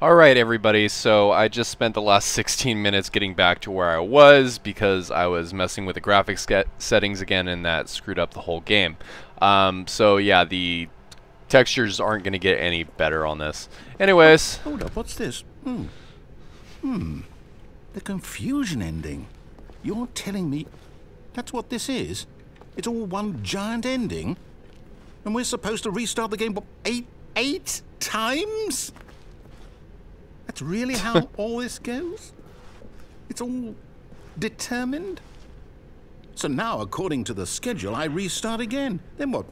Alright everybody, so I just spent the last 16 minutes getting back to where I was because I was messing with the graphics settings again and that screwed up the whole game. So yeah, the textures aren't going to get any better on this. Anyways. Hold up, what's this? The confusion ending. You're telling me that's what this is? It's all one giant ending? And we're supposed to restart the game, what, eight times? That's really how all this goes? It's all determined? So now, according to the schedule, I restart again. Then what?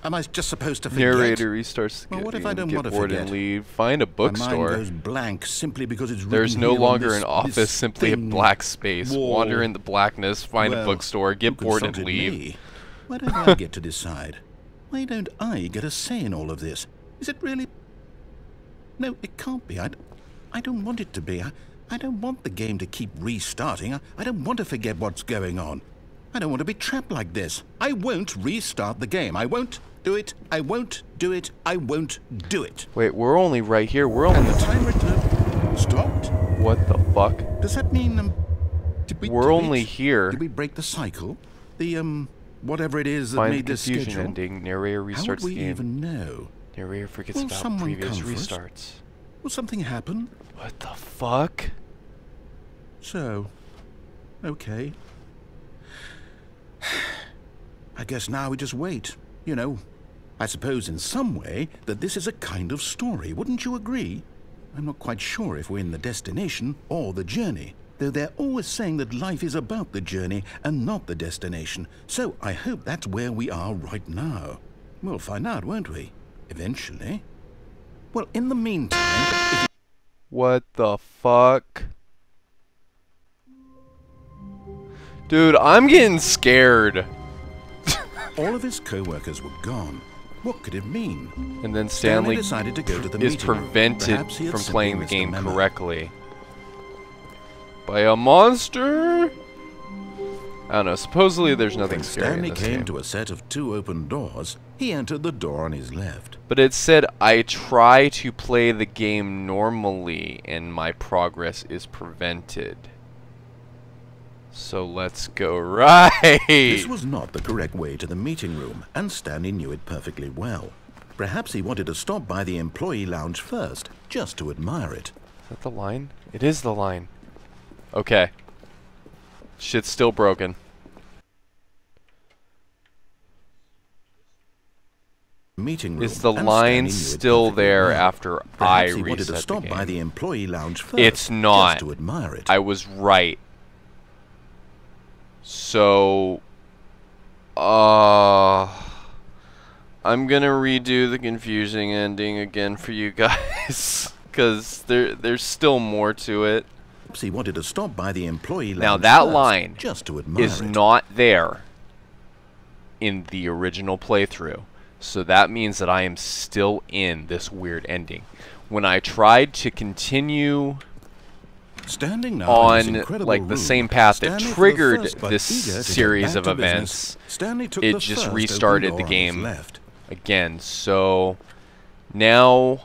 Am I just supposed to forget? Narrator restarts the well, what if I don't get want to bored forget? and leave. Find a bookstore. My mind goes blank simply because it's There's written no here longer on an office, simply a black space. wall. Wander in the blackness, find a bookstore, get you bored and consulted leave. me. Why don't I get to decide? Why don't I get a say in all of this? Is it really? No, it can't be. I don't want it to be. I don't want the game to keep restarting. I don't want to forget what's going on. I don't want to be trapped like this. I won't restart the game. I won't do it. I won't do it. I won't do it. Wait, we're only right here. We're only... And the timer stopped? What the fuck? Does that mean, we're only here. Did we break the cycle? The, whatever it is that Find made this confusion schedule? ending. Narrator restarts How would we the game. even know? Narrator forgets Will about someone previous come first? restarts. Will something happen? What the fuck? So, okay. I guess now we just wait. You know, I suppose in some way that this is a kind of story. Wouldn't you agree? I'm not quite sure if we're in the destination or the journey, though they're always saying that life is about the journey and not the destination. So I hope that's where we are right now. We'll find out, won't we? Eventually. Well, in the meantime... What the fuck? Dude, I'm getting scared. All of his co-workers were gone. What could it mean? And then Stanley decided to go to the is meeting room. prevented Perhaps he had from simply playing the missed a game memo. correctly. By a monster? I don't know, supposedly there's nothing When scary in Stanley this came game. to a set of 2 open doors, he entered the door on his left. But it said, I try to play the game normally and my progress is prevented. So let's go right. This was not the correct way to the meeting room, and Stanley knew it perfectly well. Perhaps he wanted to stop by the employee lounge first, just to admire it. Is that the line? It is the line. Okay. Shit's still broken. Meeting room. Is the and line Stanley knew it still perfectly there well. after I Perhaps he wanted reset to the stop by game? the employee lounge first. It's not. Just to admire it. I was right. So, I'm gonna redo the confusing ending again for you guys, because there's still more to it. Perhaps he wanted to stop by the employee lounge Now that first, line just to admire is it. not there in the original playthrough, so that means that I am still in this weird ending. When I tried to continue Standing now on in this incredible like the room, same path that Stanley, for the triggered first, but this eager to get series back of to events, business, Stanley took it the just first restarted open the door on his game left. again. So now,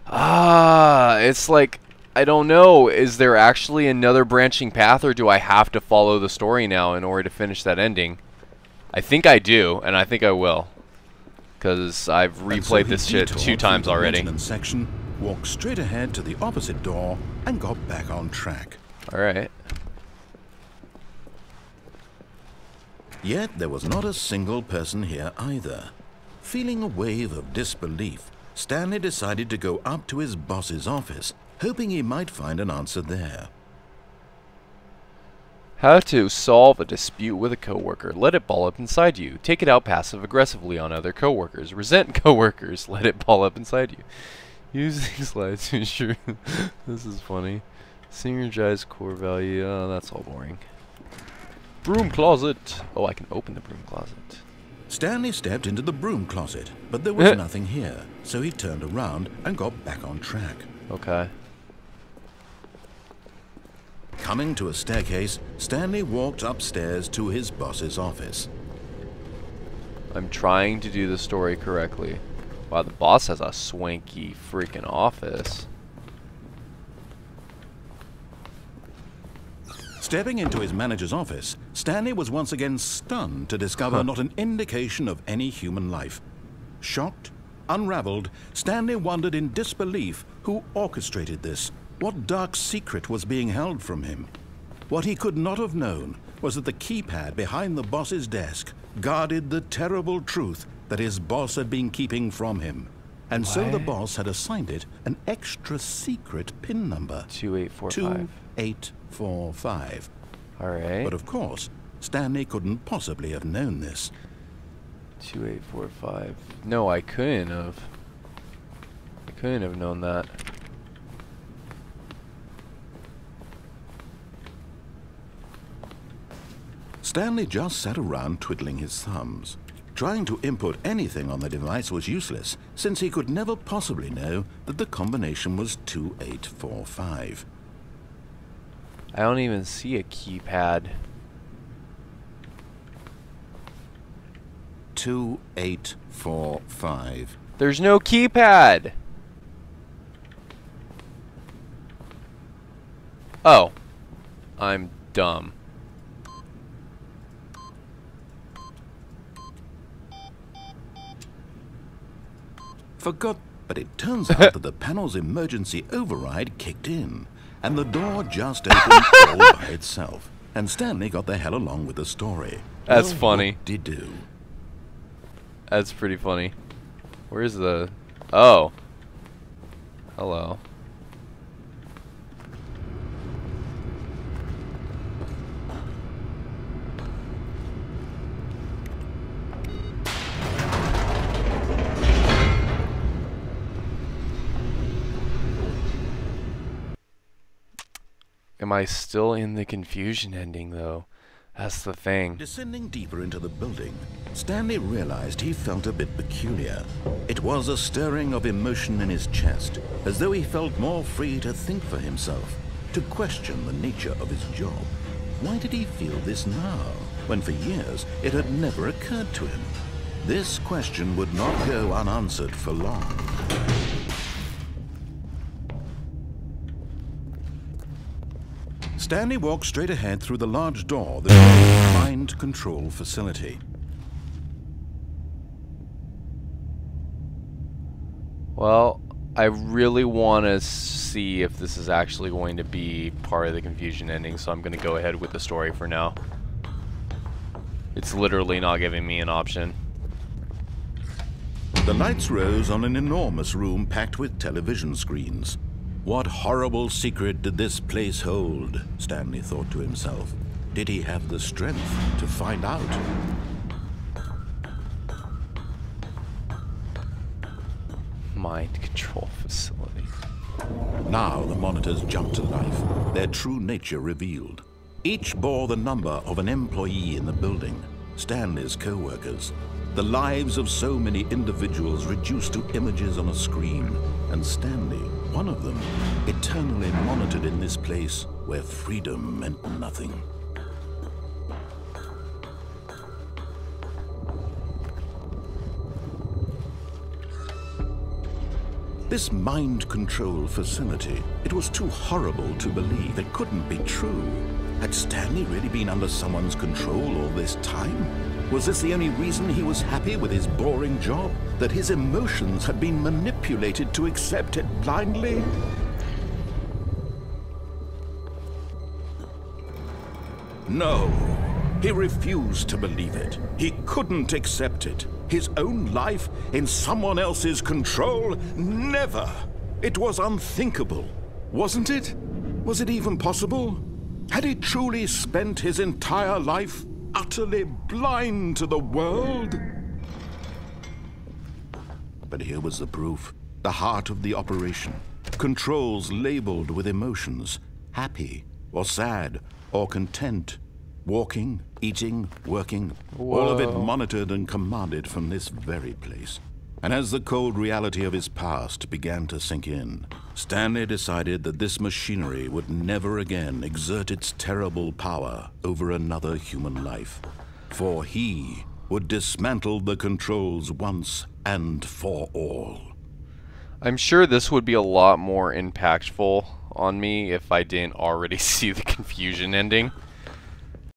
it's like, I don't know, is there actually another branching path, or do I have to follow the story now in order to finish that ending? I think I do, and I think I will, because I've replayed this shit 2 times already. Section, walked straight ahead to the opposite door and got back on track. Alright. Yet there was not a single person here either. Feeling a wave of disbelief, Stanley decided to go up to his boss's office, hoping he might find an answer there. How to solve a dispute with a coworker. Let it ball up inside you. Take it out passive-aggressively on other coworkers. Resent coworkers. Let it ball up inside you. Use these slides to ensure... This is funny. Synergize core value. Oh, that's all boring. Broom closet. Oh, I can open the broom closet. Stanley stepped into the broom closet, but there was nothing here, so he turned around and got back on track. Okay. Coming to a staircase, Stanley walked upstairs to his boss's office. I'm trying to do the story correctly. Wow, the boss has a swanky freaking office. Stepping into his manager's office, Stanley was once again stunned to discover not an indication of any human life. Shocked, unraveled, Stanley wondered in disbelief who orchestrated this. What dark secret was being held from him? What he could not have known was that the keypad behind the boss's desk guarded the terrible truth that his boss had been keeping from him. And so the boss had assigned it an extra secret PIN number. 2845. 2845. All right. But of course, Stanley couldn't possibly have known this. 2845. No, I couldn't have. I couldn't have known that. Stanley just sat around twiddling his thumbs. Trying to input anything on the device was useless, since he could never possibly know that the combination was 2845. I don't even see a keypad. 2845. There's no keypad! Oh. I'm dumb. Forgot, but it turns out that the panel's emergency override kicked in, and the door just opened all by itself. And Stanley got the hell along with the story. That's funny. What did he do? That's pretty funny. Where's the... Oh. Hello. Am I still in the confusion ending, though? That's the thing. Descending deeper into the building, Stanley realized he felt a bit peculiar. It was a stirring of emotion in his chest, as though he felt more free to think for himself, to question the nature of his job. Why did he feel this now, when for years it had never occurred to him? This question would not go unanswered for long. Stanley walked straight ahead through the large door that was the mind control facility. Well, I really want to see if this is actually going to be part of the confusion ending, so I'm going to go ahead with the story for now. It's literally not giving me an option. The lights rose on an enormous room packed with television screens. What horrible secret did this place hold? Stanley thought to himself. Did he have the strength to find out? Mind control facility. Now the monitors jumped to life, their true nature revealed. Each bore the number of an employee in the building, Stanley's co-workers. The lives of so many individuals reduced to images on a screen, and Stanley, one of them, eternally monitored in this place where freedom meant nothing. This mind control facility, it was too horrible to believe. It couldn't be true. Had Stanley really been under someone's control all this time? Was this the only reason he was happy with his boring job? That his emotions had been manipulated to accept it blindly? No, he refused to believe it. He couldn't accept it. His own life in someone else's control? Never! It was unthinkable. Wasn't it? Was it even possible? Had he truly spent his entire life utterly blind to the world? But here was the proof. The heart of the operation. Controls labeled with emotions. Happy, or sad, or content. Walking, eating, working. Whoa. All of it monitored and commanded from this very place. And as the cold reality of his past began to sink in, Stanley decided that this machinery would never again exert its terrible power over another human life. For he would dismantle the controls once and for all. I'm sure this would be a lot more impactful on me if I didn't already see the confusion ending.